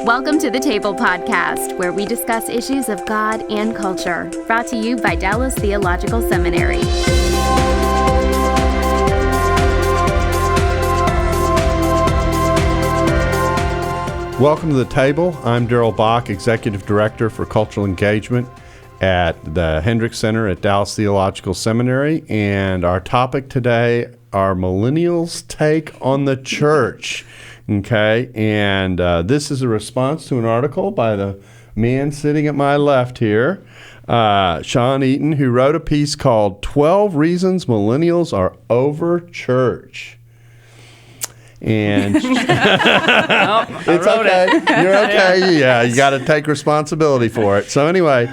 Welcome to the Table Podcast, where we discuss issues of God and culture. Brought to you by Dallas Theological Seminary. Welcome to the Table. I'm Darrell Bock, Executive Director for Cultural Engagement at the Hendricks Center at Dallas Theological Seminary. And our topic today are Millennials' take on the church. Okay, and this is a response to an article by the man sitting at my left here, Sean Eaton, who wrote a piece called 12 Reasons Millennials Are Over Church. And it's okay. You're okay. Yeah, you got to take responsibility for it. So anyway,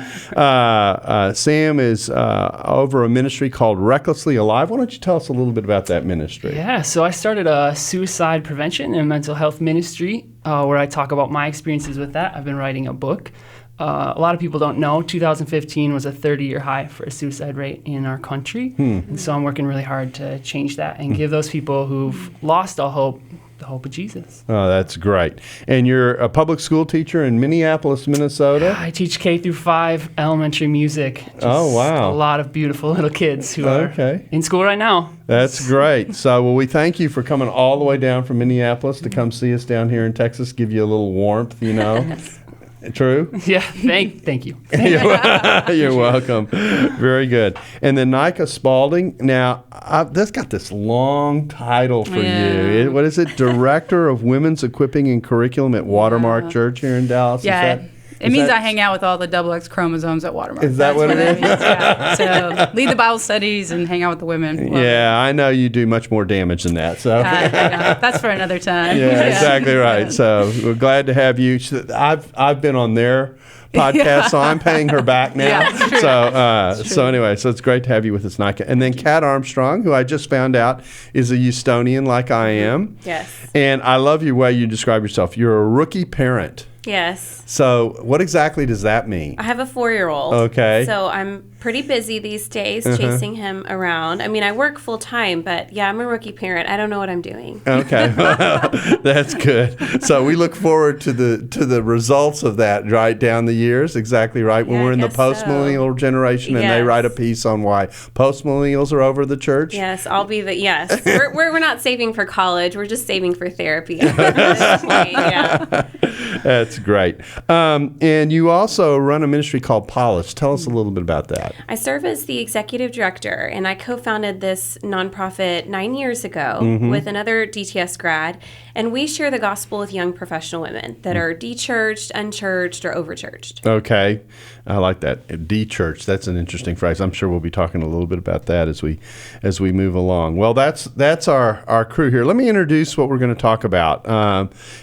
Sam is over a ministry called Recklessly Alive. Why don't you tell us a little bit about that ministry? Yeah, so I started a suicide prevention and mental health ministry where I talk about my experiences with that. I've been writing a book. A lot of people don't know 2015 was a 30-year high for a suicide rate in our country. And so I'm working really hard to change that and give those people who've lost all hope the hope of Jesus. Oh, that's great. And you're a public school teacher in Minneapolis, Minnesota? I teach K through 5 elementary music. Oh, wow. A lot of beautiful little kids who are in school right now. That's great. So, well, we thank you for coming all the way down from Minneapolis to come see us down here in Texas, give you a little warmth, you know. True? Yeah, thank you. You're welcome. Very good. And then Nika Spaulding. Now, that's got this long title for you. What is it? Director of Women's Equipping and Curriculum at Watermark Church here in Dallas? Yeah. It means I hang out with all the XX chromosomes at Watermark. Is that what it is? Yeah. So lead the Bible studies and hang out with the women. Yeah, I know you do much more damage than that. So that's for another time. Yeah, exactly right. So we're glad to have you. I've been on their podcast, so I'm paying her back now. Yeah, it's true. So anyway, so it's great to have you with us, Nika. And then Kat Armstrong, who I just found out is a Houstonian like I am. Yes. And I love your way you describe yourself. You're a rookie parent. Yes. So what exactly does that mean? I have a 4-year-old. Okay. So I'm pretty busy these days chasing him around. I mean, I work full time, but yeah, I'm a rookie parent. I don't know what I'm doing. Okay. Well, that's good. So we look forward to the results of that right down the years. Exactly right. When we're in the post-millennial generation and they write a piece on why post-millennials are over the church. Yes, I'll be yes. We're not saving for college. We're just saving for therapy at this point. Yeah. That's great. And you also run a ministry called Polish. Tell us a little bit about that. I serve as the executive director, and I co-founded this nonprofit 9 years ago with another DTS grad, and we share the gospel with young professional women that are de-churched, unchurched, or over-churched. Okay. I like that. De-churched. That's an interesting phrase. I'm sure we'll be talking a little bit about that as we move along. Well, that's our crew here. Let me introduce what we're going to talk about.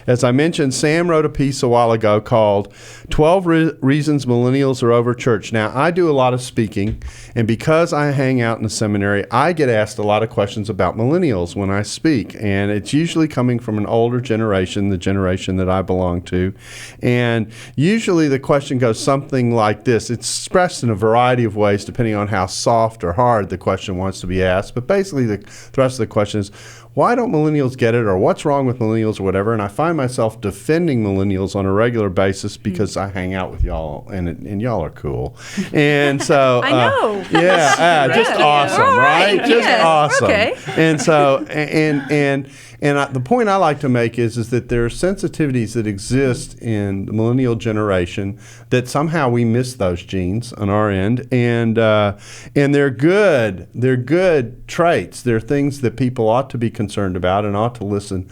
As I mentioned, Sam wrote a piece a while ago called 12 Reasons Millennials Are Over Church. Now, I do a lot of speaking, and because I hang out in the seminary, I get asked a lot of questions about millennials when I speak, and it's usually coming from an older generation, the generation that I belong to, and usually the question goes something like this. It's expressed in a variety of ways depending on how soft or hard the question wants to be asked, but basically the thrust of the question is, why don't millennials get it, or what's wrong with millennials, or whatever? And I find myself defending millennials on a regular basis because I hang out with y'all, and y'all are cool. And so, I know. Just awesome, right? Just awesome. Okay. And so, the point I like to make is that there are sensitivities that exist in the millennial generation that somehow we miss those genes on our end, and they're good. They're good traits. They're things that people ought to be concerned about and ought to listen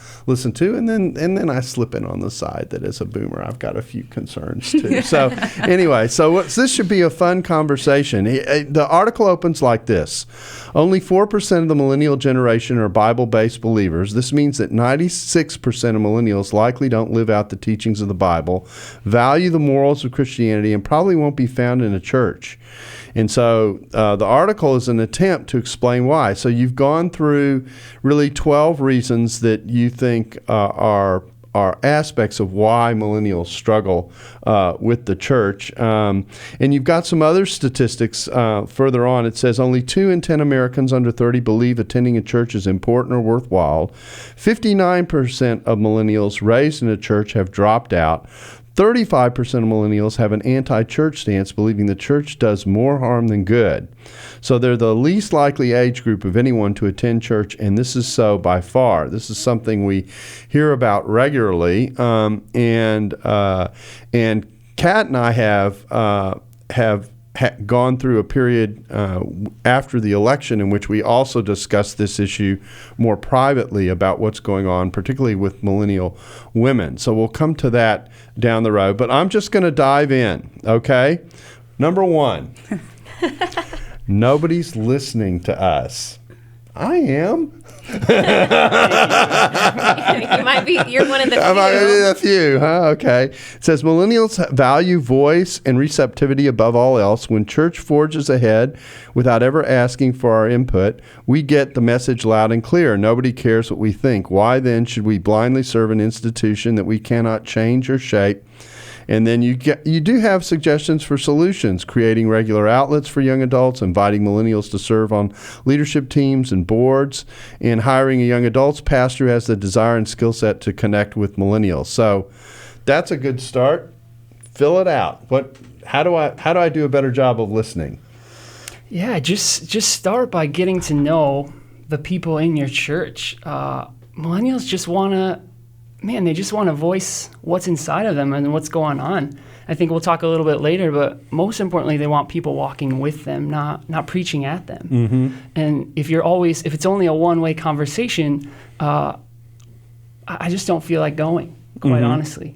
to. And then I slip in on the side that as a boomer, I've got a few concerns too. So anyway, this should be a fun conversation. The article opens like this: only 4% of the millennial generation are Bible-based believers. This means that 96% of millennials likely don't live out the teachings of the Bible, value the morals of Christianity, and probably won't be found in a church. And so the article is an attempt to explain why. So you've gone through really 12 reasons that you think are aspects of why millennials struggle with the church. And you've got some other statistics further on. It says only 2 in 10 Americans under 30 believe attending a church is important or worthwhile. 59% of millennials raised in a church have dropped out. 35% of millennials have an anti-church stance, believing the church does more harm than good. So they're the least likely age group of anyone to attend church, and this is so by far. This is something we hear about regularly, and Kat and I have gone through a period after the election in which we also discussed this issue more privately about what's going on, particularly with millennial women. So we'll come to that down the road. But I'm just going to dive in, okay? Number 1, nobody's listening to us. I am. You're one of the few. A few, huh? Okay. It says millennials value voice and receptivity above all else. When church forges ahead without ever asking for our input, we get the message loud and clear. Nobody cares what we think. Why then should we blindly serve an institution that we cannot change or shape? And then you do have suggestions for solutions, creating regular outlets for young adults, inviting millennials to serve on leadership teams and boards, and hiring a young adults pastor who has the desire and skill set to connect with millennials. So that's a good start. Fill it out. How do I do a better job of listening? Yeah, just start by getting to know the people in your church. Millennials just want to voice what's inside of them and what's going on. I think we'll talk a little bit later, but most importantly, they want people walking with them, not preaching at them. Mm-hmm. And if it's only a one-way conversation, I just don't feel like going, quite honestly,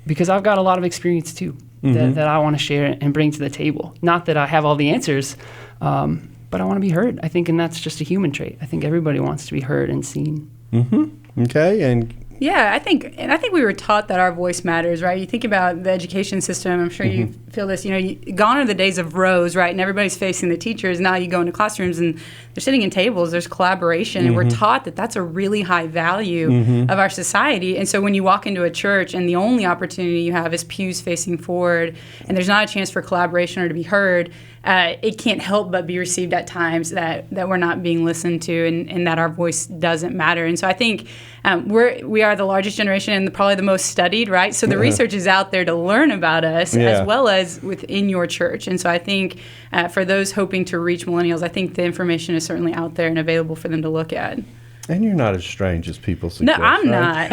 because I've got a lot of experience too that I want to share and bring to the table. Not that I have all the answers, but I want to be heard. I think, and that's just a human trait. I think everybody wants to be heard and seen. Mm-hmm. Okay, and yeah, I think we were taught that our voice matters, right? You think about the education system. I'm sure you feel this. Gone are the days of rows, right? And everybody's facing the teachers. Now you go into classrooms and they're sitting in tables. There's collaboration, and we're taught that that's a really high value of our society. And so when you walk into a church and the only opportunity you have is pews facing forward, and there's not a chance for collaboration or to be heard, it can't help but be received at times that we're not being listened to, and that our voice doesn't matter. And so I think we are the largest generation and probably the most studied, right? So the research is out there to learn about us as well as within your church. And so I think for those hoping to reach millennials, I think the information is certainly out there and available for them to look at. And you're not as strange as people suggest. No, I'm not.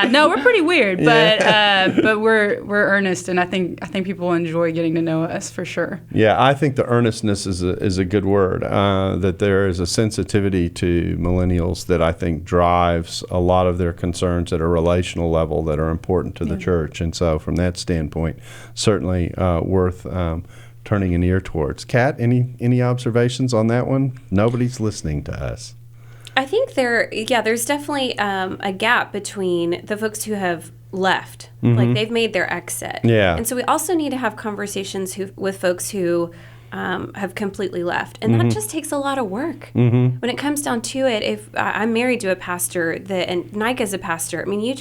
No, we're pretty weird, but we're earnest, and I think people enjoy getting to know us for sure. Yeah, I think the earnestness is a good word. That there is a sensitivity to millennials that I think drives a lot of their concerns at a relational level that are important to the church, and so from that standpoint, certainly worth turning an ear towards. Kat, any observations on that one? Nobody's listening to us. I think there's definitely a gap between the folks who have left, like they've made their exit. Yeah. And so we also need to have conversations with folks who have completely left. And that just takes a lot of work. When it comes down to it, if I'm married to a pastor, and Nika's a pastor, I mean,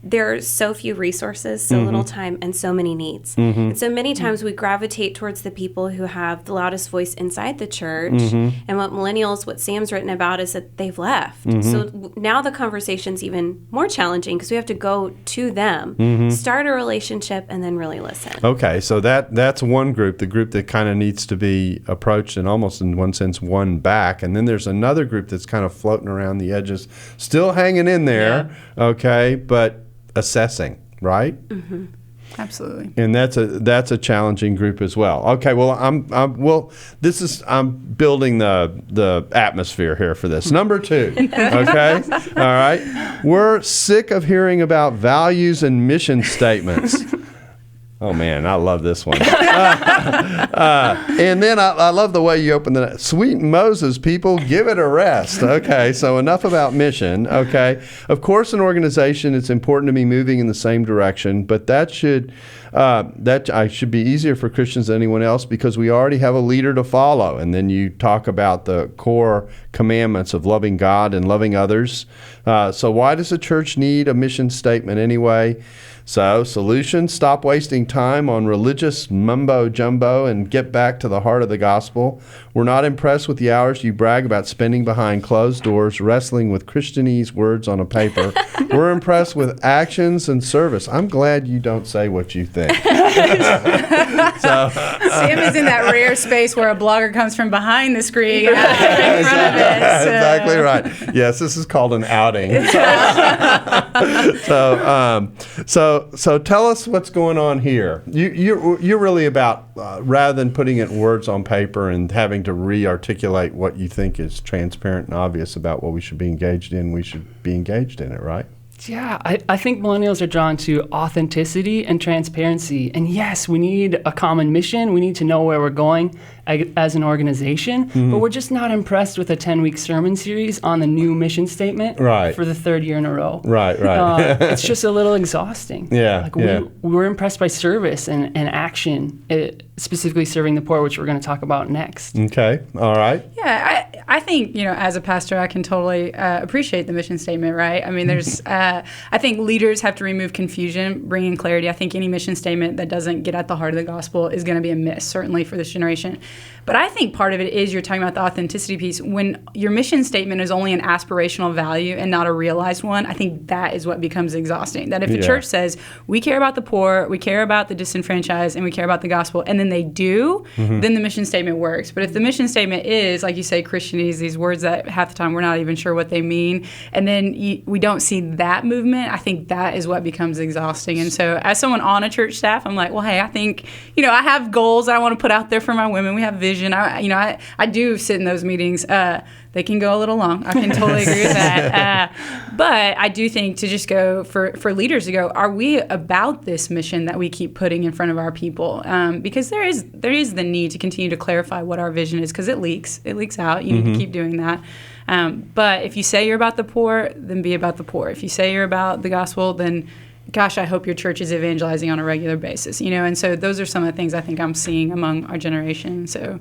there are so few resources, so little time, and so many needs. And so many times we gravitate towards the people who have the loudest voice inside the church. And what Sam's written about is that they've left. So now the conversation's even more challenging because we have to go to them, start a relationship, and then really listen. Okay, so that's one group, the group that kind of needs to be approached and almost in one sense won back. And then there's another group that's kind of floating around the edges, still hanging in there, okay, but assessing, right? Absolutely. And that's a challenging group as well. Okay, well, I'm building the atmosphere here for this. Number 2, okay? All right. We're sick of hearing about values and mission statements. Oh, man, I love this one. And then I love the way you open the sweet Moses, people, give it a rest. Okay, so enough about mission. Okay, of course, in organization, it's important to be moving in the same direction, but that should be easier for Christians than anyone else because we already have a leader to follow. And then you talk about the core commandments of loving God and loving others. So why does a church need a mission statement anyway? So, solution, stop wasting time on religious mumbo-jumbo and get back to the heart of the gospel. We're not impressed with the hours you brag about spending behind closed doors wrestling with Christianese words on a paper. We're impressed with actions and service. I'm glad you don't say what you think. Sam is in that rare space where a blogger comes from behind the screen in front of it. So. Exactly right. Yes, this is called an outing. So tell us what's going on here. You're really about rather than putting it in words on paper and having to re-articulate what you think is transparent and obvious about what we should be engaged in. We should be engaged in it, right? Yeah, I think millennials are drawn to authenticity and transparency. And yes, we need a common mission. We need to know where we're going as an organization. But we're just not impressed with a 10-week sermon series on the new mission statement for the third year in a row. Right. It's just a little exhausting. We're impressed by service and action, specifically serving the poor, which we're going to talk about next. Okay. All right. Yeah, I think, as a pastor, I can totally appreciate the mission statement, right? I mean, there's, I think leaders have to remove confusion, bring in clarity. I think any mission statement that doesn't get at the heart of the gospel is going to be a miss, certainly for this generation. But I think part of it is you're talking about the authenticity piece. When your mission statement is only an aspirational value and not a realized one, I think that is what becomes exhausting. That if the church says, we care about the poor, we care about the disenfranchised, and we care about the gospel, and then they do, then the mission statement works. But if the mission statement is, like you say, Christianese, these words that half the time we're not even sure what they mean, and then we don't see that movement, I think that is what becomes exhausting. And so as someone on a church staff, I'm like, well, hey, I think, I have goals that I want to put out there for my women. We have vision. I do sit in those meetings. They can go a little long. I can totally agree with that. But I do think to just go for leaders to go, are we about this mission that we keep putting in front of our people? Because there is the need to continue to clarify what our vision is because it leaks out. You need to keep doing that. But if you say you're about the poor, then be about the poor. If you say you're about the gospel, then gosh, I hope your church is evangelizing on a regular basis, and so those are some of the things I think I'm seeing among our generation. So,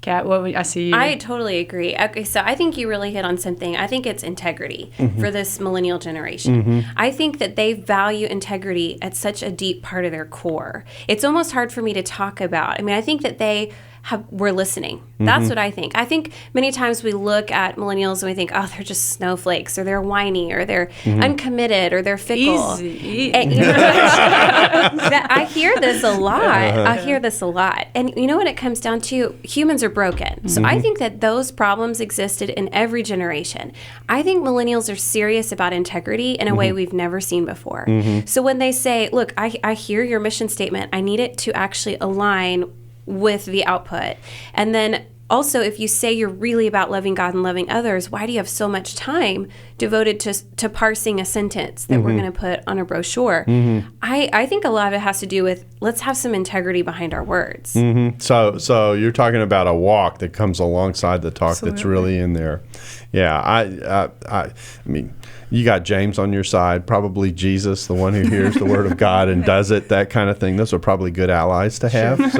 Kat, I see you. I totally agree. Okay, so I think you really hit on something. I think it's integrity for this millennial generation. I think that they value integrity at such a deep part of their core. It's almost hard for me to talk about. I mean, I think that we're listening. That's what I think. I think many times we look at millennials and we think, oh, they're just snowflakes, or they're whiny, or they're uncommitted, or they're fickle. Easy. And, I hear this a lot. I hear this a lot. And when it comes down to, humans are broken. So I think that those problems existed in every generation. I think millennials are serious about integrity in a way we've never seen before. So when they say, look, I hear your mission statement, I need it to actually align with the output. And then also, if you say you're really about loving God and loving others, why do you have so much time devoted to parsing a sentence that we're going to put on a brochure? I think a lot of it has to do with, let's have some integrity behind our words. So you're talking about a walk that comes alongside the talk that's really in there. Yeah, I mean, you got James on your side, probably Jesus, the one who hears the word of God and does it, that kind of thing. Those are probably good allies to have.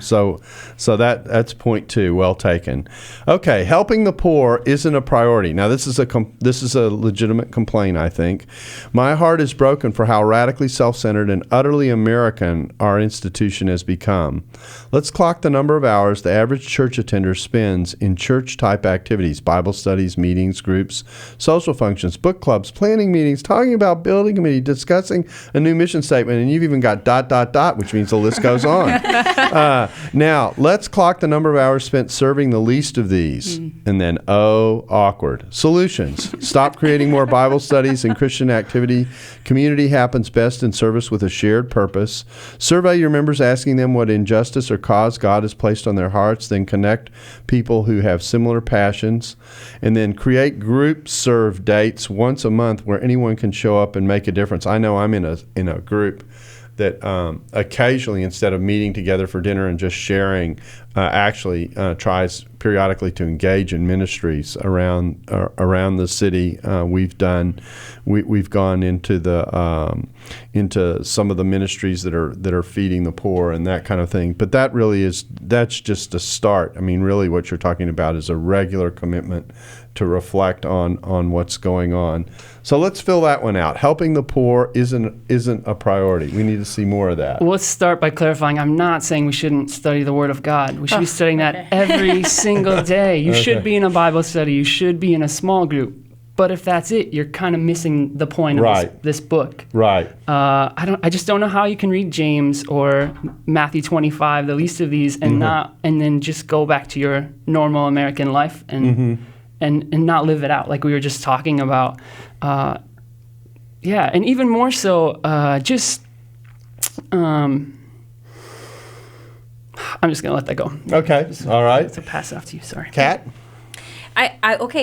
So that's point two. Well taken. Okay, helping the poor isn't a priority. Now, this is a legitimate complaint, I think. My heart is broken for how radically self-centered and utterly American our institution has become. Let's clock the number of hours the average church attender spends in church-type activities, Bible studies, meetings, groups, social functions, book clubs, planning meetings, talking about building committee, discussing a new mission statement, and you've even got ... which means the list goes on. Now, let's clock the number of hours spent serving the least of these. And then, awkward. Solutions. Stop creating more Bible studies and Christian activity. Community happens best in service with a shared purpose. Survey your members asking them what injustice or cause God has placed on their hearts. Then connect people who have similar passions. And then create group serve dates once a month where anyone can show up and make a difference. I know I'm in a group occasionally, instead of meeting together for dinner and just sharing, actually tries periodically to engage in ministries around the city. We've gone into some of the ministries that are feeding the poor and that kind of thing. But that's just a start. I mean, really, what you're talking about is a regular commitment to reflect on what's going on. So let's fill that one out. Helping the poor isn't a priority. We need to see more of that. Well, let's start by clarifying. I'm not saying we shouldn't study the Word of God. We should be studying that every single day. You should be in a Bible study. You should be in a small group. But if that's it, you're kind of missing the point of this book. Right. I just don't know how you can read James or Matthew 25, the least of these, and then just go back to your normal American life and not live it out like we were just talking about. And even more so, I'm just going to let that go. Okay. All right. So pass it off to you. Sorry. Kat?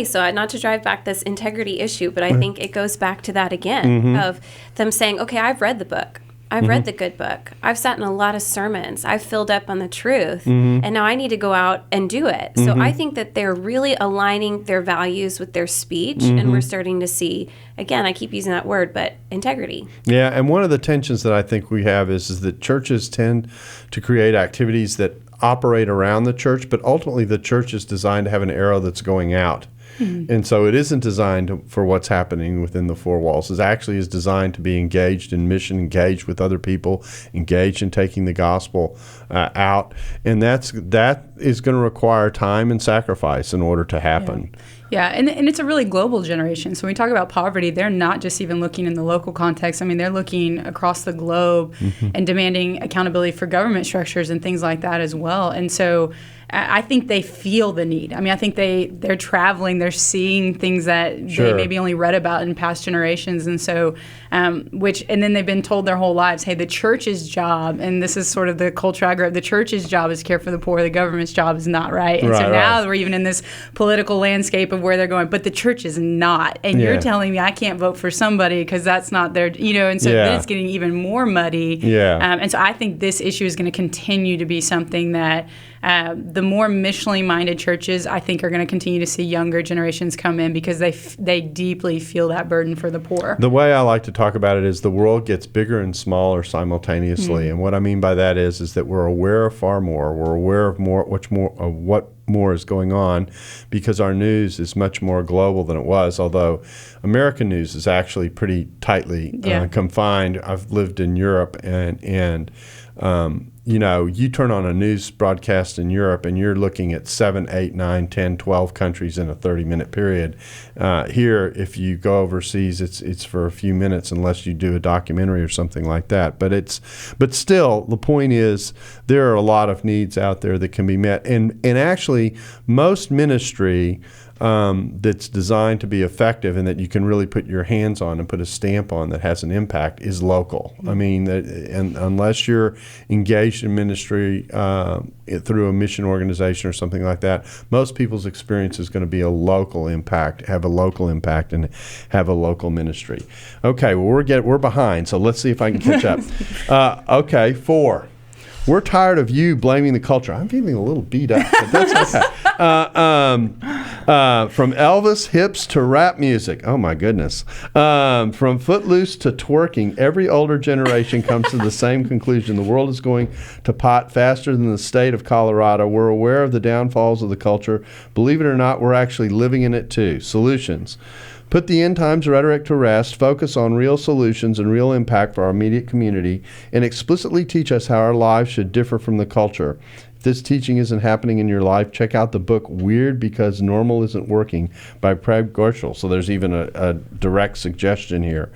So not to drive back this integrity issue, but I think it goes back to that again of them saying, okay, I've read the book. I've read the good book. I've sat in a lot of sermons. I've filled up on the truth. And now I need to go out and do it. So I think that they're really aligning their values with their speech. And we're starting to see, again, I keep using that word, but integrity. Yeah, and one of the tensions that I think we have is that churches tend to create activities that operate around the church, but ultimately the church is designed to have an arrow that's going out. And so it isn't designed for what's happening within the four walls. It actually is designed to be engaged in mission, engaged with other people, engaged in taking the gospel out. And that is going to require time and sacrifice in order to happen. Yeah, and it's a really global generation. So when we talk about poverty, they're not just even looking in the local context. I mean, they're looking across the globe and demanding accountability for government structures and things like that as well. And so I think they feel the need. I mean, I think they're traveling, they're seeing things that they maybe only read about in past generations. And so, and then they've been told their whole lives, hey, the church's job, and this is sort of the culture I grew up, the church's job is care for the poor, the government's job is not, right? And so now we're even in this political landscape of where they're going, but the church is not. And you're telling me I can't vote for somebody because that's not their, and so then it's getting even more muddy. And so I think this issue is going to continue to be something that the more missionally minded churches, I think, are going to continue to see younger generations come in because they deeply feel that burden for the poor. The way I like to talk about it is the world gets bigger and smaller simultaneously. And what I mean by that is that we're aware of far more. We're aware of what more is going on because our news is much more global than it was, although American news is actually pretty tightly confined. I've lived in Europe and you turn on a news broadcast in Europe and you're looking at 7, 8, 9, 10, 12 countries in a 30-minute period. Here, if you go overseas, it's for a few minutes unless you do a documentary or something like that. But still, the point is there are a lot of needs out there that can be met. And actually, most ministry that's designed to be effective and that you can really put your hands on and put a stamp on that has an impact is local. I mean, and unless you're engaged in ministry through a mission organization or something like that, most people's experience is going to be a local impact, have a local impact, and have a local ministry. Okay, well, we're behind, so let's see if I can catch up. Okay, 4. We're tired of you blaming the culture. I'm feeling a little beat up, but that's okay. From Elvis hips to rap music. Oh, my goodness. From Footloose to twerking, every older generation comes to the same conclusion. The world is going to pot faster than the state of Colorado. We're aware of the downfalls of the culture. Believe it or not, we're actually living in it too. Solutions. Put the end times rhetoric to rest, focus on real solutions and real impact for our immediate community, and explicitly teach us how our lives should differ from the culture. If this teaching isn't happening in your life, check out the book Weird Because Normal Isn't Working by Craig Gorshall. So there's even a direct suggestion here.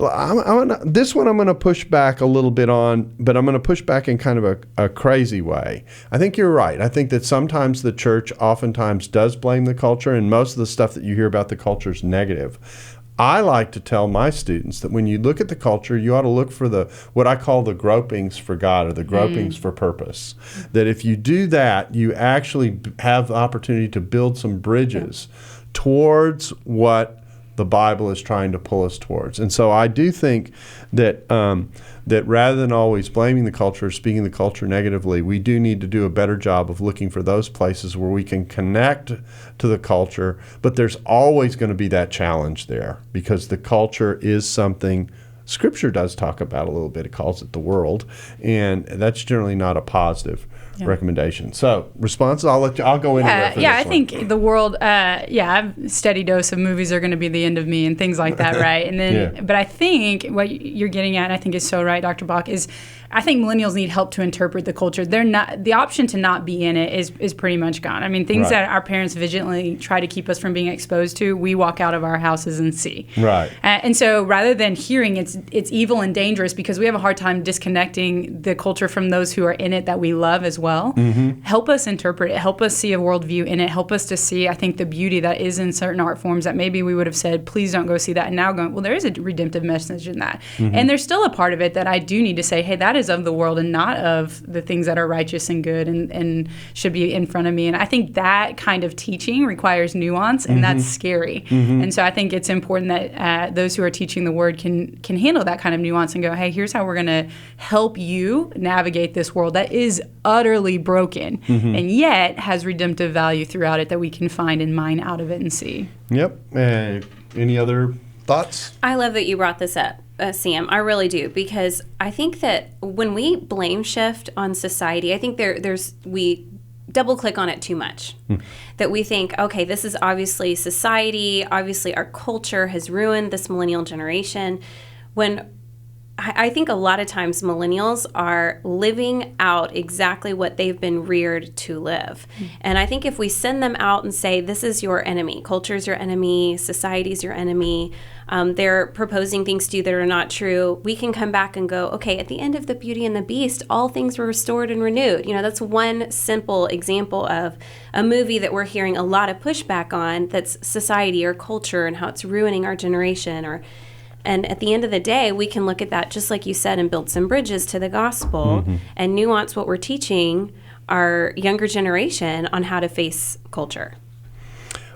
This one I'm going to push back a little bit on, but I'm going to push back in kind of a crazy way. I think you're right. I think that sometimes the church oftentimes does blame the culture, and most of the stuff that you hear about the culture is negative. I like to tell my students that when you look at the culture, you ought to look for what I call the gropings for God or the gropings for purpose. That if you do that, you actually have the opportunity to build some bridges towards what the Bible is trying to pull us towards. And so I do think that that rather than always blaming the culture or speaking the culture negatively, we do need to do a better job of looking for those places where we can connect to the culture, but there's always going to be that challenge there because the culture is something Scripture does talk about a little bit. It calls it the world, and that's generally not a positive recommendation. So responses, I'll go into that for I this one. think the world, a steady dose of movies are going to be the end of me and things like that, right? And then, but I think what you're getting at, and I think is so right, Dr. Bock, is I think millennials need help to interpret the culture. They're not, the option to not be in it is pretty much gone. I mean, things that our parents vigilantly try to keep us from being exposed to, we walk out of our houses and see. Right. And so rather than hearing it's evil and dangerous, because we have a hard time disconnecting the culture from those who are in it that we love as well, help us interpret it, help us see a worldview in it, help us to see, I think, the beauty that is in certain art forms that maybe we would have said, please don't go see that. And now going, well, there is a redemptive message in that. And there's still a part of it that I do need to say, hey, that is of the world and not of the things that are righteous and good and should be in front of me. And I think that kind of teaching requires nuance, and that's scary. And so I think it's important that those who are teaching the word can handle that kind of nuance and go, hey, here's how we're going to help you navigate this world that is utterly broken and yet has redemptive value throughout it that we can find and mine out of it and see. Yep. Any other thoughts? I love that you brought this up, Sam. I really do, because I think that when we blame shift on society, I think we double click on it too much. That we think, okay, this is obviously society, obviously our culture has ruined this millennial generation, when I think a lot of times millennials are living out exactly what they've been reared to live. And I think if we send them out and say, this is your enemy, culture's your enemy, society's your enemy, they're proposing things to you that are not true, we can come back and go, okay, at the end of the Beauty and the Beast, all things were restored and renewed. You know, that's one simple example of a movie that we're hearing a lot of pushback on, that's society or culture and how it's ruining our generation. And at the end of the day, we can look at that, just like you said, and build some bridges to the gospel and nuance what we're teaching our younger generation on how to face culture.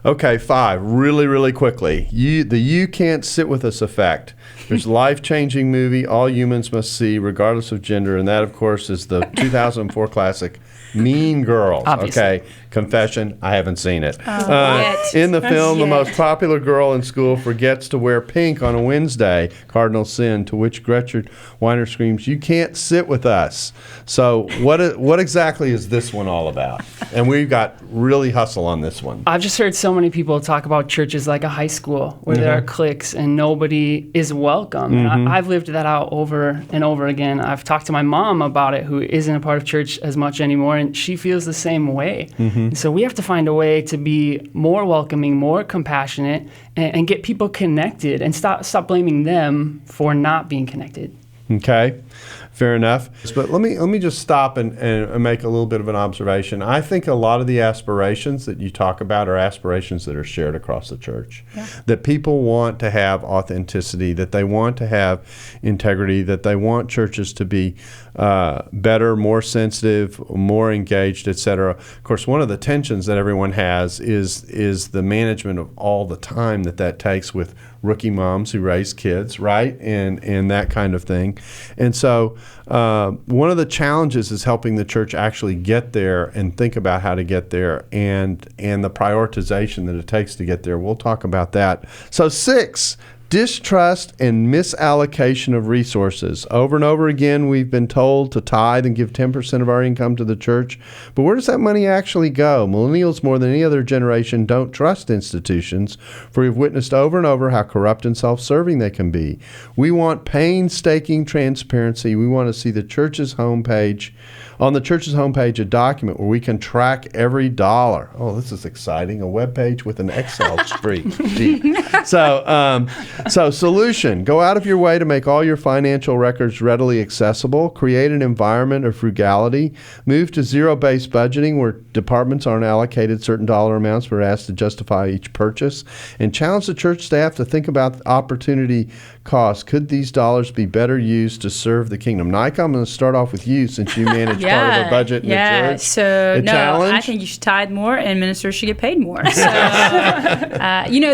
Okay, 5, really, really quickly. You can't sit with us effect. There's a life-changing movie all humans must see, regardless of gender, and that, of course, is the 2004 classic Mean Girls. Obviously. Okay, confession, I haven't seen it. In the film, the most popular girl in school forgets to wear pink on a Wednesday, cardinal sin, to which Gretchen Weiner screams, "You can't sit with us." So what exactly is this one all about? And we've got really hustle on this one. I've just heard so many people talk about churches like a high school where there are cliques and nobody is welcome. And I've lived that out over and over again. I've talked to my mom about it, who isn't a part of church as much anymore, and she feels the same way. And so we have to find a way to be more welcoming, more compassionate, and get people connected and stop blaming them for not being connected. Okay, fair enough. But let me just stop and make a little bit of an observation. I think a lot of the aspirations that you talk about are aspirations that are shared across the church. That people want to have authenticity, that they want to have integrity, that they want churches to be better, more sensitive, more engaged, etc. Of course, one of the tensions that everyone has is the management of all the time that takes with rookie moms who raise kids, right? And that kind of thing. And so one of the challenges is helping the church actually get there and think about how to get there and the prioritization that it takes to get there. We'll talk about that. So 6, distrust and misallocation of resources. Over and over again, we've been told to tithe and give 10% of our income to the church. But where does that money actually go? Millennials, more than any other generation, don't trust institutions, for we've witnessed over and over how corrupt and self-serving they can be. We want painstaking transparency. We want to see the church's homepage, on the church's homepage, a document where we can track every dollar. Oh, this is exciting. A web page with an Excel sheet. So So, solution: go out of your way to make all your financial records readily accessible. Create an environment of frugality. Move to zero-based budgeting, where departments aren't allocated certain dollar amounts but are asked to justify each purchase. And challenge the church staff to think about opportunity costs. Could these dollars be better used to serve the kingdom? Nika, I'm going to start off with you since you manage part of a budget in the church. So challenge? I think you should tithe more and ministers should get paid more. So,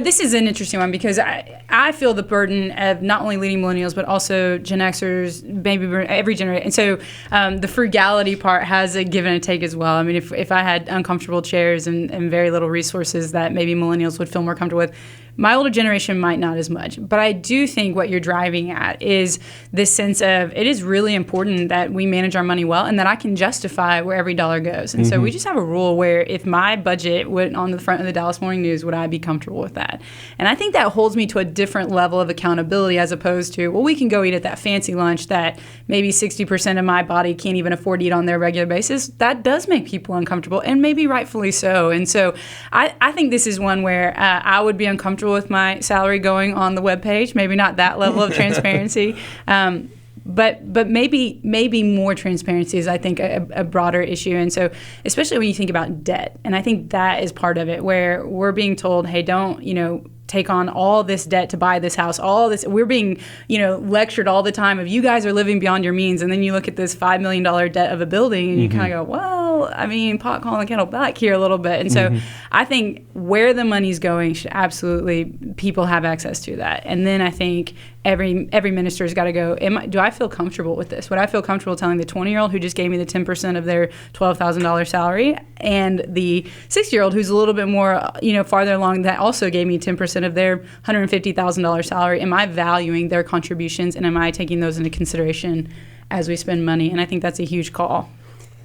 this is an interesting one because I feel the burden of not only leading millennials but also Gen Xers, baby boomers, every generation. And so the frugality part has a give and a take as well. I mean, if I had uncomfortable chairs and very little resources that maybe millennials would feel more comfortable with, my older generation might not as much. But I do think what you're driving at is this sense of it is really important that we manage our money well and that I can justify where every dollar goes. And so we just have a rule where if my budget went on the front of the Dallas Morning News, would I be comfortable with that? And I think that holds me to a different level of accountability as opposed to, well, we can go eat at that fancy lunch that maybe 60% of my body can't even afford to eat on their regular basis. That does make people uncomfortable, and maybe rightfully so. And so I think this is one where I would be uncomfortable with my salary going on the webpage. Maybe not that level of transparency, but maybe more transparency is, I think, a broader issue. And so, especially when you think about debt, and I think that is part of it, where we're being told, hey, don't take on all this debt to buy this house, all this. We're being, lectured all the time of you guys are living beyond your means. And then you look at this $5 million debt of a building and you kind of go, well, I mean, pot calling the kettle black here a little bit. And so I think where the money's going should absolutely, people have access to that. And then I think every minister's got to go, do I feel comfortable with this? Would I feel comfortable telling the 20-year-old who just gave me the 10% of their $12,000 salary and the 60-year-old who's a little bit more, farther along that also gave me 10% of their $150,000 salary, am I valuing their contributions and am I taking those into consideration as we spend money? And I think that's a huge call.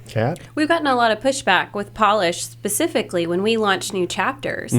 Kat? We've gotten a lot of pushback with Polish, specifically when we launch new chapters,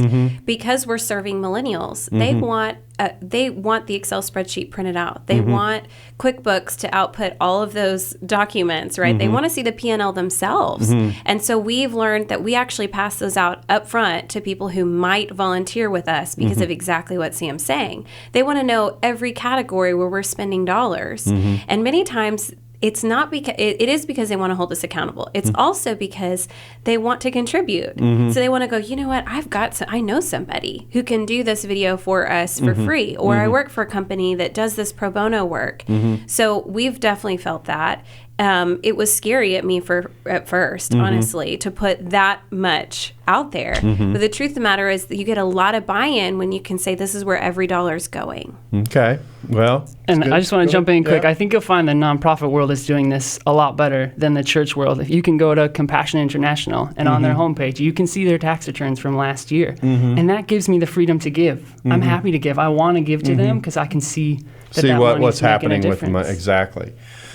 because we're serving millennials. They want the Excel spreadsheet printed out. They want QuickBooks to output all of those documents, right? They want to see the P&L themselves. And so we've learned that we actually pass those out up front to people who might volunteer with us because of exactly what Sam's saying. They want to know every category where we're spending dollars. And many times it's not because it is because they want to hold us accountable. It's also because they want to contribute. So they want to go, you know what? I know somebody who can do this video for us for free, or I work for a company that does this pro bono work. So we've definitely felt that. It was scary at first, honestly, to put that much out there. But the truth of the matter is that you get a lot of buy-in when you can say this is where every dollar is going. Okay. Well, and I just want to jump in quick. I think you'll find the nonprofit world is doing this a lot better than the church world. If you can go to Compassion International and on their homepage, you can see their tax returns from last year. And that gives me the freedom to give. I'm happy to give. I want to give to them because I can see what's happening with them. Exactly.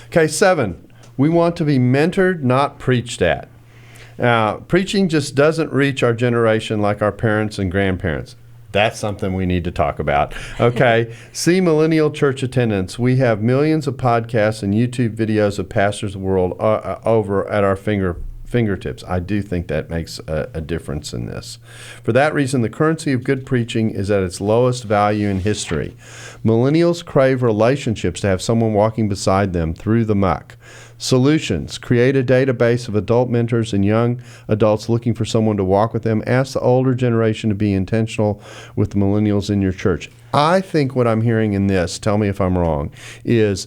Okay, 7. We want to be mentored, not preached at. Preaching just doesn't reach our generation like our parents and grandparents. That's something we need to talk about. Okay, see millennial church attendance. We have millions of podcasts and YouTube videos of pastors of the world over at our fingertips. I do think that makes a difference in this. For that reason, the currency of good preaching is at its lowest value in history. Millennials crave relationships, to have someone walking beside them through the muck. Solutions: create a database of adult mentors and young adults looking for someone to walk with them. Ask the older generation to be intentional with the millennials in your church. I think what I'm hearing in this, tell me if I'm wrong, is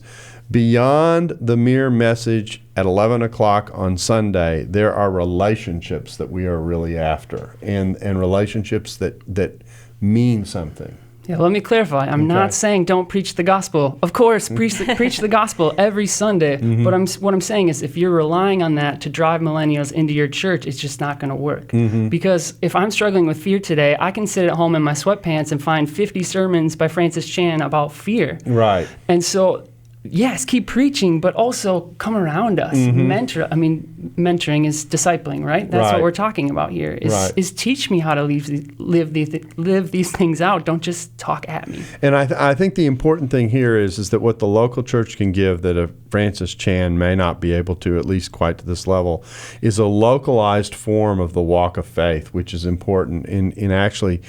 beyond the mere message at 11 o'clock on Sunday, there are relationships that we are really after, and relationships that mean something. Yeah, let me clarify. I'm not saying don't preach the gospel. Of course, preach the gospel every Sunday. But what I'm saying is, if you're relying on that to drive millennials into your church, it's just not going to work. Because if I'm struggling with fear today, I can sit at home in my sweatpants and find 50 sermons by Francis Chan about fear. Right. And so yes, keep preaching, but also come around us, mentor. I mean, mentoring is discipling, right? That's what we're talking about here. Is teach me how to live these things out. Don't just talk at me. And I think the important thing here is that what the local church can give that a Francis Chan may not be able to, at least quite to this level, is a localized form of the walk of faith, which is important in actually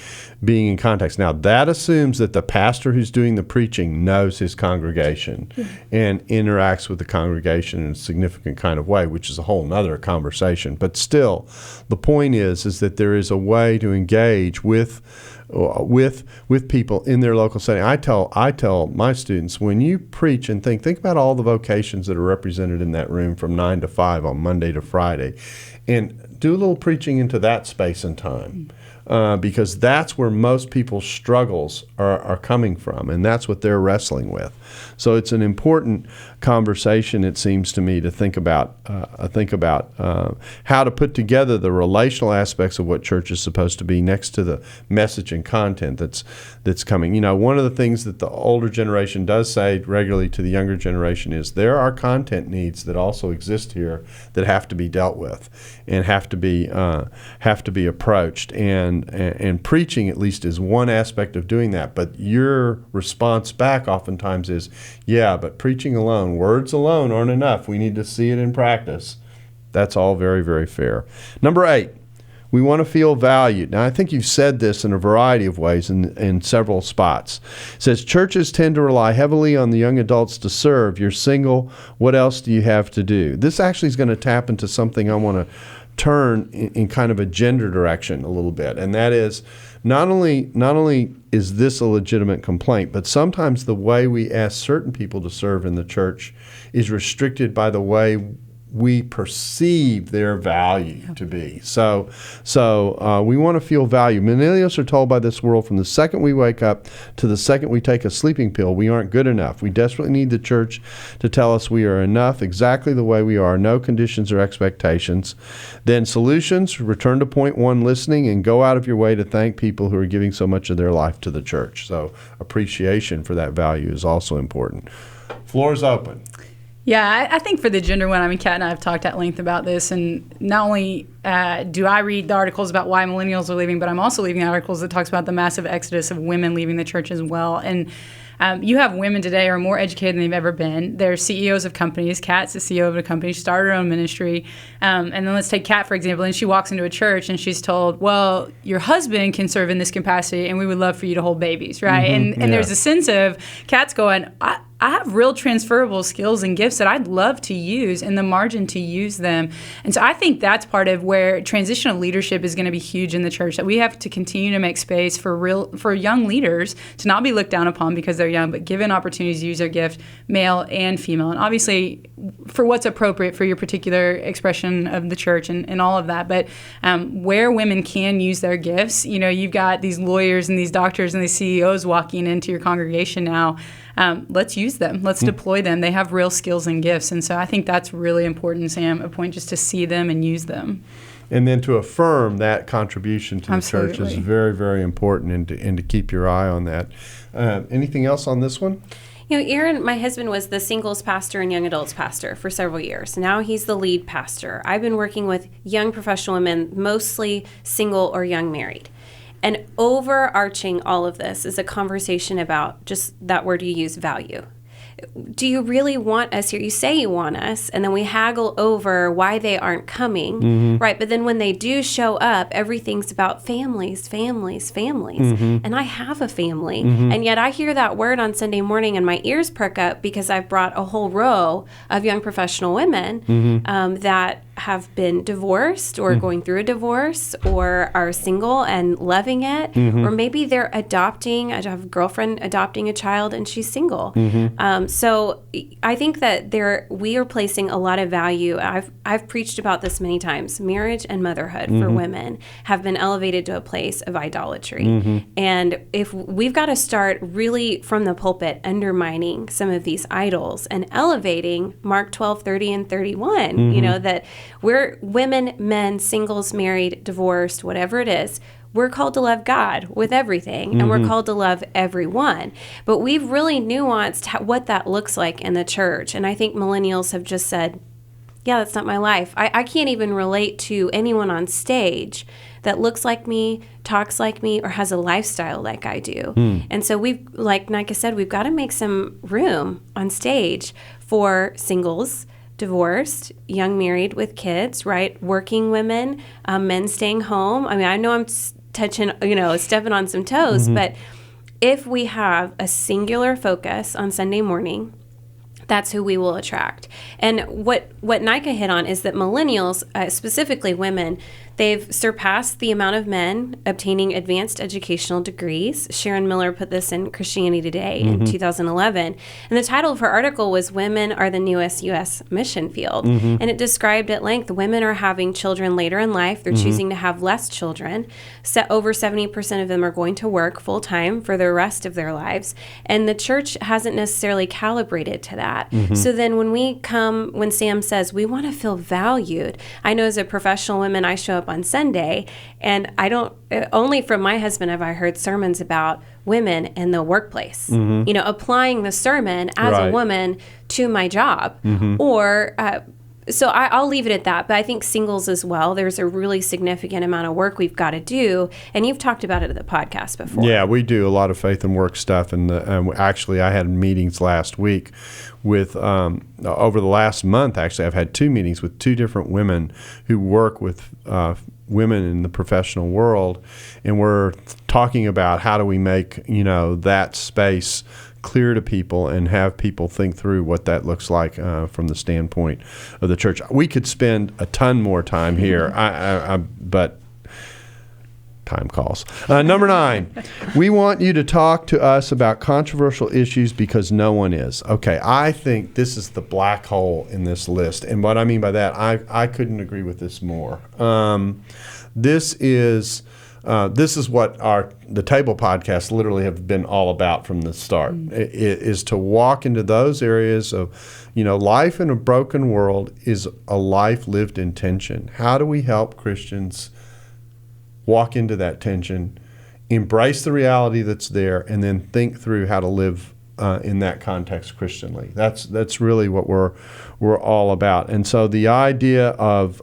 being in context. Now, that assumes that the pastor who's doing the preaching knows his congregation and interacts with the congregation in a significant kind of way, which is a whole nother conversation. But still, the point is that there is a way to engage with people in their local setting. I tell my students, when you preach and think about all the vocations that are represented in that room from 9 to 5 on Monday to Friday, and do a little preaching into that space and time. Because that's where most people's struggles are coming from, and that's what they're wrestling with. So it's an important conversation, it seems to me, to think about how to put together the relational aspects of what church is supposed to be next to the message and content that's coming. You know, one of the things that the older generation does say regularly to the younger generation is there are content needs that also exist here that have to be dealt with and have to be approached. And preaching, at least, is one aspect of doing that. But your response back oftentimes is, yeah, but preaching alone, words alone aren't enough. We need to see it in practice. That's all very, very fair. Number 8, we want to feel valued. Now, I think you've said this in a variety of ways in several spots. It says, churches tend to rely heavily on the young adults to serve. You're single. What else do you have to do? This actually is going to tap into something I want to turn in kind of a gender direction a little bit, and that is not only is this a legitimate complaint, but sometimes the way we ask certain people to serve in the church is restricted by the way we perceive their value to be. So we want to feel valued. Millennials are told by this world from the second we wake up to the second we take a sleeping pill, we aren't good enough. We desperately need the church to tell us we are enough exactly the way we are, no conditions or expectations. Then solutions, return to point 1, listening, and go out of your way to thank people who are giving so much of their life to the church. So appreciation for that value is also important. Floor is open. Yeah, I think for the gender one, I mean, Kat and I have talked at length about this, and not only do I read the articles about why millennials are leaving, but I'm also reading articles that talks about the massive exodus of women leaving the church as well. And you have women today who are more educated than they've ever been. They're CEOs of companies. Kat's the CEO of a company. She started her own ministry. And then let's take Kat, for example, and she walks into a church and she's told, well, your husband can serve in this capacity and we would love for you to hold babies, right? And there's a sense of Kat's going, I have real transferable skills and gifts that I'd love to use and the margin to use them. And so I think that's part of where transitional leadership is going to be huge in the church, that we have to continue to make space for young leaders to not be looked down upon because they're young, but given opportunities to use their gift, male and female. And obviously for what's appropriate for your particular expression of the church and all of that. But where women can use their gifts, you know, you've got these lawyers and these doctors and these CEOs walking into your congregation now. Let's use them. Let's deploy them. They have real skills and gifts. And so I think that's really important, Sam, a point just to see them and use them. And then to affirm that contribution to the church is very, very important, and to keep your eye on that. Anything else on this one? You know, Aaron, my husband, was the singles pastor and young adults pastor for several years. Now he's the lead pastor. I've been working with young professional women, mostly single or young married. And overarching all of this is a conversation about just that word you use, value. Do you really want us here? You say you want us, and then we haggle over why they aren't coming, right? But then when they do show up, everything's about families. And I have a family. And yet I hear that word on Sunday morning and my ears perk up because I've brought a whole row of young professional women that have been divorced or going through a divorce or are single and loving it. Or maybe they're adopting. I have a girlfriend adopting a child and she's single. So I think that we are placing a lot of value. I've preached about this many times. Marriage and motherhood for women have been elevated to a place of idolatry. And if we've got to start really from the pulpit undermining some of these idols and elevating Mark 12:30 and 31, you know, that we're women, men, singles, married, divorced, whatever it is, we're called to love God with everything, and we're called to love everyone. But we've really nuanced what that looks like in the church. And I think millennials have just said, yeah, that's not my life. I can't even relate to anyone on stage that looks like me, talks like me, or has a lifestyle like I do. And so we've, like Nika said, we've got to make some room on stage for singles, divorced, young married with kids, right? Working women, men staying home. I mean, I know I'm touching, stepping on some toes, but if we have a singular focus on Sunday morning, that's who we will attract. And what Nika hit on is that millennials, specifically women, they've surpassed the amount of men obtaining advanced educational degrees. Sharon Miller put this in Christianity Today in 2011. And the title of her article was Women Are the Newest U.S. Mission Field. And it described at length women are having children later in life. They're choosing to have less children. Over 70% of them are going to work full-time for the rest of their lives. And the church hasn't necessarily calibrated to that. So then when Sam says, we want to feel valued, I know as a professional woman, I show up on Sunday, and I don't, only from my husband have I heard sermons about women in the workplace, applying the sermon as a woman to my job. So I'll leave it at that. But I think singles as well, there's a really significant amount of work we've got to do. And you've talked about it at the podcast before. Yeah, we do a lot of faith and work stuff. And actually, I had meetings last week with, over the last month, actually, I've had 2 meetings with 2 different women who work with women in the professional world. And we're talking about how do we make, that space clear to people and have people think through what that looks like from the standpoint of the church. We could spend a ton more time here, but time calls. Number 9, we want you to talk to us about controversial issues because no one is. Okay, I think this is the black hole in this list. And what I mean by that, I couldn't agree with this more. This is what the Table podcast literally have been all about from the start, is to walk into those areas of, life in a broken world is a life lived in tension. How do we help Christians walk into that tension, embrace the reality that's there, and then think through how to live in that context Christianly? That's really what we're all about. And so the idea of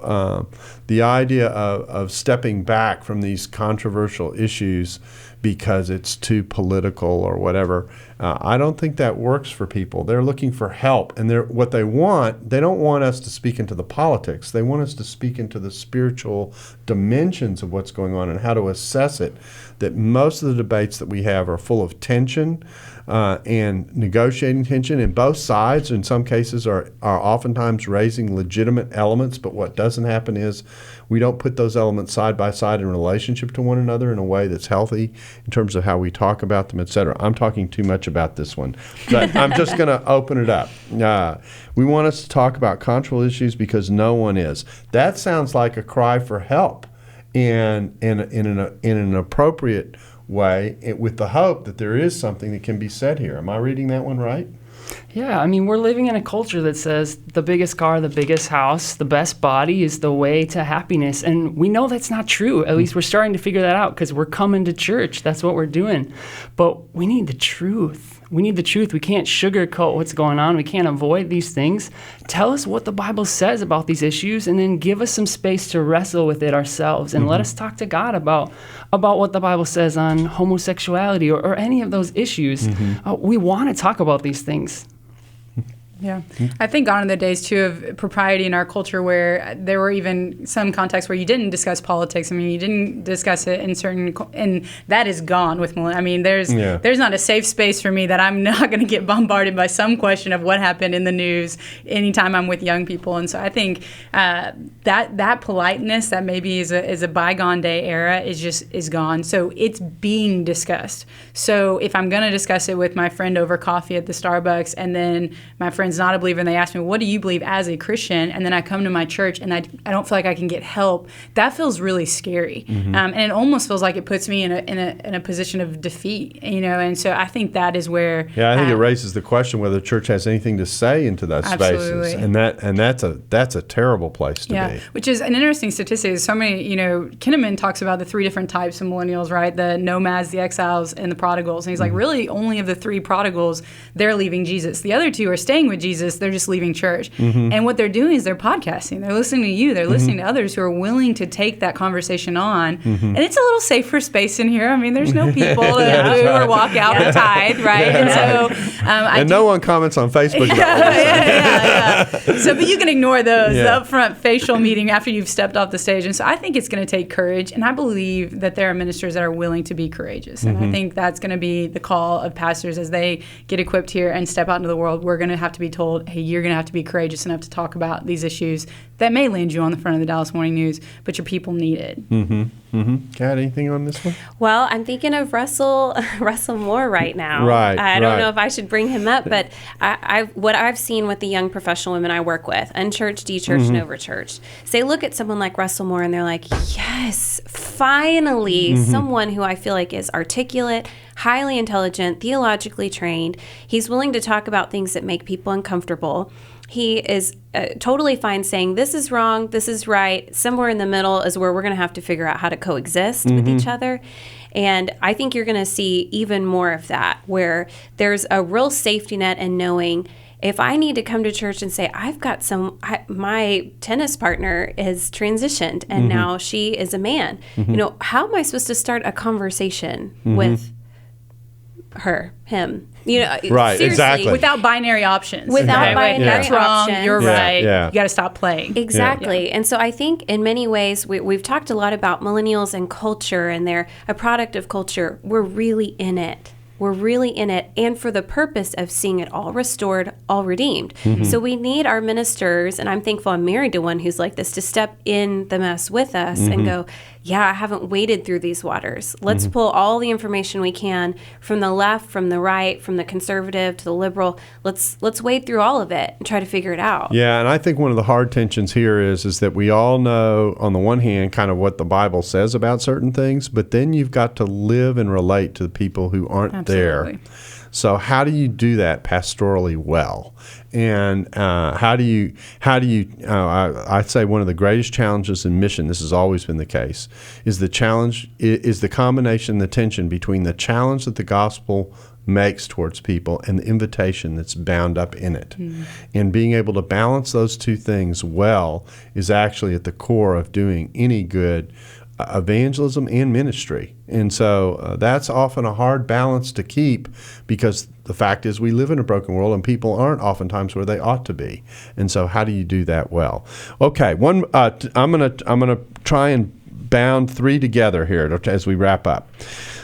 stepping back from these controversial issues because it's too political or whatever, I don't think that works for people. They're looking for help, and what they don't want us to speak into the politics. They want us to speak into the spiritual dimensions of what's going on and how to assess it. That most of the debates that we have are full of tension and negotiating tension, and both sides in some cases are oftentimes raising legitimate elements, but what doesn't happen is we don't put those elements side by side in relationship to one another in a way that's healthy in terms of how we talk about them, etc. I'm talking too much about this one, but I'm just going to open it up. We want us to talk about controversial issues because no one is. That sounds like a cry for help, and in an appropriate way, with the hope that there is something that can be said here. Am I reading that one right? Yeah, I mean, we're living in a culture that says the biggest car, the biggest house, the best body is the way to happiness. And we know that's not true. At least we're starting to figure that out because we're coming to church. That's what we're doing. But we need the truth. We need the truth. We can't sugarcoat what's going on. We can't avoid these things. Tell us what the Bible says about these issues, and then give us some space to wrestle with it ourselves. And let us talk to God about what the Bible says on homosexuality or any of those issues. We want to talk about these things. Yeah. I think gone are the days, too, of propriety in our culture where there were even some contexts where you didn't discuss politics. I mean, you didn't discuss it and that is gone with millennials. I mean, there's not a safe space for me that I'm not going to get bombarded by some question of what happened in the news anytime I'm with young people. And so I think that politeness that maybe is a bygone day era is gone. So it's being discussed. So if I'm going to discuss it with my friend over coffee at the Starbucks, and then my friend's someone's not a believer and they ask me, what do you believe as a Christian? And then I come to my church and I don't feel like I can get help. That feels really scary. And it almost feels like it puts me in a position of defeat, and so I think that is where... Yeah, I think it raises the question whether the church has anything to say into those spaces. And that's a terrible place to be. Which is an interesting statistic. So many, Kinnaman talks about the 3 different types of millennials, right? The nomads, the exiles, and the prodigals. And he's like, really, only of the 3 prodigals, they're leaving Jesus. The other 2 are staying with Jesus. They're just leaving church. And what they're doing is they're podcasting. They're listening to you. They're listening to others who are willing to take that conversation on. And it's a little safer space in here. I mean, there's no people that move or walk out the tide, right? And so... no one comments on Facebook about So, but you can ignore those, the upfront facial meeting after you've stepped off the stage. And so I think it's going to take courage. And I believe that there are ministers that are willing to be courageous. And I think that's going to be the call of pastors as they get equipped here and step out into the world. We're going to have to be told, hey, you're going to have to be courageous enough to talk about these issues that may land you on the front of the Dallas Morning News, but your people need it. Kat, anything on this one? Well, I'm thinking of Russell Moore right now. I don't know if I should bring him up, but what I've seen with the young professional women I work with, unchurched, dechurched, and overchurched, they look at someone like Russell Moore and they're like, yes, finally, someone who I feel like is articulate, highly intelligent, theologically trained. He's willing to talk about things that make people uncomfortable. He is totally fine saying this is wrong, this is right. Somewhere in the middle is where we're going to have to figure out how to coexist with each other. And I think you're going to see even more of that, where there's a real safety net in knowing if I need to come to church and say, my tennis partner is transitioned and now she is a man. How am I supposed to start a conversation with him? Right, exactly. Without binary options. Without binary That's wrong, options. you're right. You got to stop playing. Exactly. And so I think in many ways, we've talked a lot about millennials and culture, and they're a product of culture. We're really in it. We're really in it, and for the purpose of seeing it all restored, all redeemed. So we need our ministers, and I'm thankful I'm married to one who's like this, to step in the mess with us and go, I haven't waded through these waters. Let's pull all the information we can from the left, from the right, from the conservative to the liberal. Let's wade through all of it and try to figure it out. Yeah, and I think one of the hard tensions here is that we all know, on the one hand, kind of what the Bible says about certain things, but then you've got to live and relate to the people who aren't there. So how do you do that pastorally well? And how do you? I'd say one of the greatest challenges in mission, this has always been the case, is the combination, the tension between the challenge that the gospel makes towards people and the invitation that's bound up in it. And being able to balance those two things well is actually at the core of doing any good evangelism and ministry. And so that's often a hard balance to keep, because the fact is we live in a broken world and people aren't oftentimes where they ought to be. And so how do you do that well? Okay, I'm gonna try and bound 3 together here as we wrap up.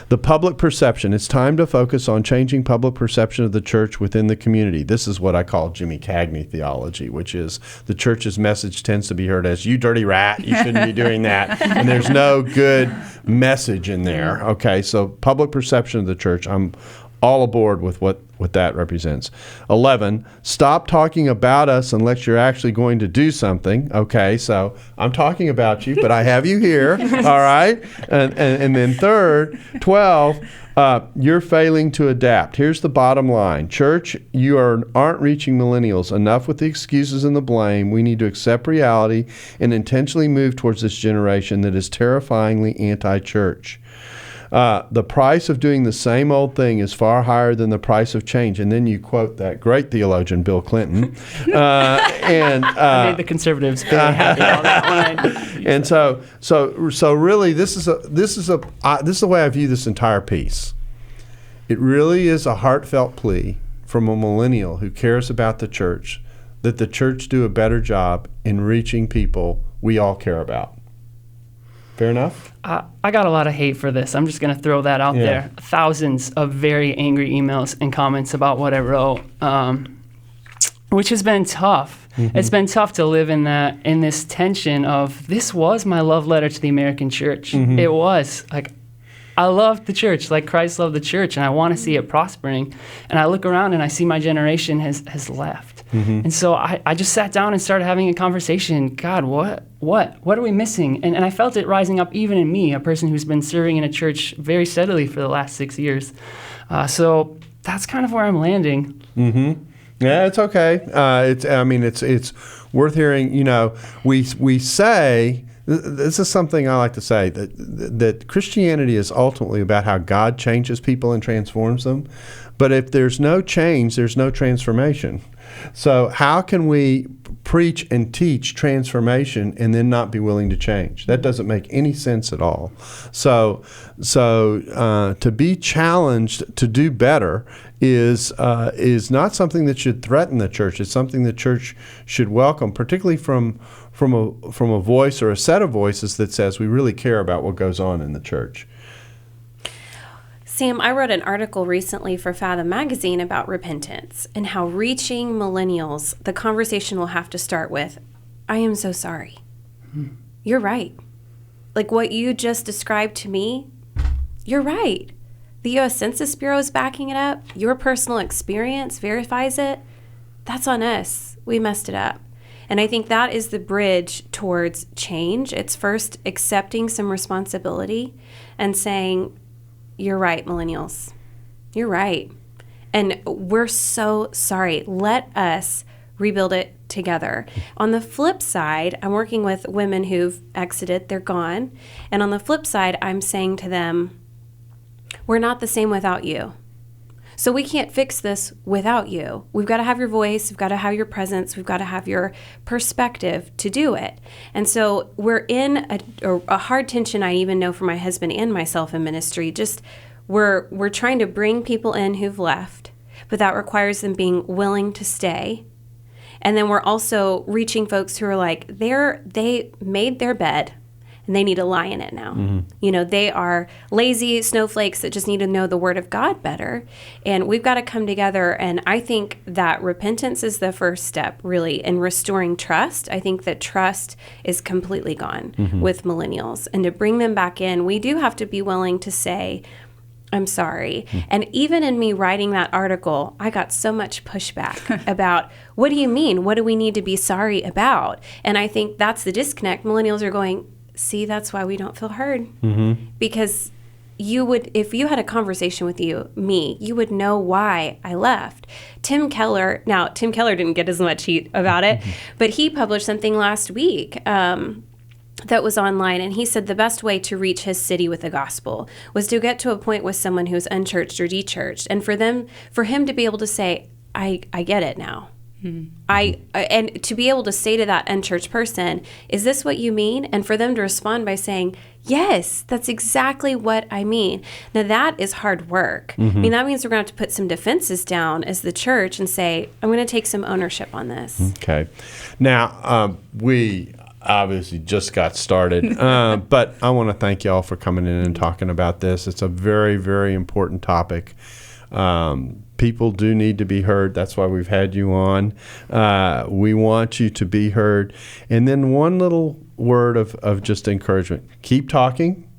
The public perception. It's time to focus on changing public perception of the church within the community. This is what I call Jimmy Cagney theology, which is the church's message tends to be heard as, you dirty rat, you shouldn't be doing that. And there's no good message in there. Okay, so public perception of the church, I'm all aboard with what that represents. 11, stop talking about us unless you're actually going to do something. Okay, so I'm talking about you, but I have you here. All right, and then third, 12, you're failing to adapt. Here's the bottom line. Church, you aren't reaching millennials. Enough with the excuses and the blame. We need to accept reality and intentionally move towards this generation that is terrifyingly anti-church. The price of doing the same old thing is far higher than the price of change. And then you quote that great theologian, Bill Clinton. I made the conservatives very happy on that one. And so really, this is the way I view this entire piece. It really is a heartfelt plea from a millennial who cares about the church, that the church do a better job in reaching people we all care about. Fair enough? I got a lot of hate for this. I'm just going to throw that out there. Thousands of very angry emails and comments about what I wrote, which has been tough. It's been tough to live in this tension of, this was my love letter to the American church. It was. Like, I love the church like Christ loved the church, and I want to see it prospering. And I look around and I see my generation has left. And so I just sat down and started having a conversation. God, what are we missing? And I felt it rising up even in me, a person who's been serving in a church very steadily for the last 6 years. So that's kind of where I'm landing. Yeah, it's okay. It's worth hearing. You know, we say, this is something I like to say, that Christianity is ultimately about how God changes people and transforms them. But if there's no change, there's no transformation. So how can we preach and teach transformation and then not be willing to change? That doesn't make any sense at all. So to be challenged to do better is not something that should threaten the church. It's something the church should welcome, particularly from a voice or a set of voices that says we really care about what goes on in the church. Sam, I wrote an article recently for Fathom Magazine about repentance and how reaching millennials, the conversation will have to start with, I am so sorry. You're right. Like what you just described to me, you're right. The U.S. Census Bureau is backing it up. Your personal experience verifies it. That's on us. We messed it up. And I think that is the bridge towards change. It's first accepting some responsibility and saying, you're right, millennials. You're right. And we're so sorry. Let us rebuild it together. On the flip side, I'm working with women who've exited. They're gone. And on the flip side, I'm saying to them, we're not the same without you. So we can't fix this without you. We've got to have your voice. We've got to have your presence. We've got to have your perspective to do it. And so we're in a hard tension, I even know for my husband and myself in ministry. Just we're trying to bring people in who've left, but that requires them being willing to stay. And then we're also reaching folks who are like, they made their bed. And they need to lie in it now. You know, they are lazy snowflakes that just need to know the Word of God better. And we've got to come together. And I think that repentance is the first step, really, in restoring trust. I think that trust is completely gone with millennials. And to bring them back in, we do have to be willing to say, I'm sorry. And even in me writing that article, I got so much pushback about, what do you mean? What do we need to be sorry about? And I think that's the disconnect. Millennials are going, see, that's why we don't feel heard. Because you would, if you had a conversation with me, you would know why I left. Tim Keller didn't get as much heat about it, but he published something last week that was online, and he said the best way to reach his city with the gospel was to get to a point with someone who's unchurched or dechurched, and for him to be able to say, I get it now. And to be able to say to that unchurched person, is this what you mean? And for them to respond by saying, yes, that's exactly what I mean. Now that is hard work. I mean, that means we're going to have to put some defenses down as the church and say, I'm going to take some ownership on this. Okay. Now, we obviously just got started, but I want to thank y'all for coming in and talking about this. It's a very, very important topic. People do need to be heard. That's why we've had you on. We want you to be heard. And then one little word of just encouragement. Keep talking.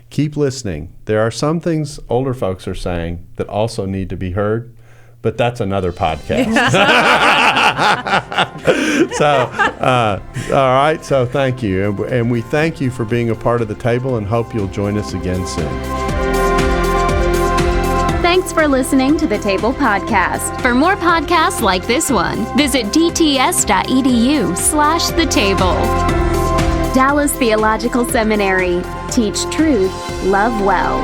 Keep listening. There are some things older folks are saying that also need to be heard, but that's another podcast. All right. So thank you. And we thank you for being a part of the table and hope you'll join us again soon. Thanks for listening to the Table Podcast. For more podcasts like this one, visit dts.edu/the table. Dallas Theological Seminary. Teach truth, love well.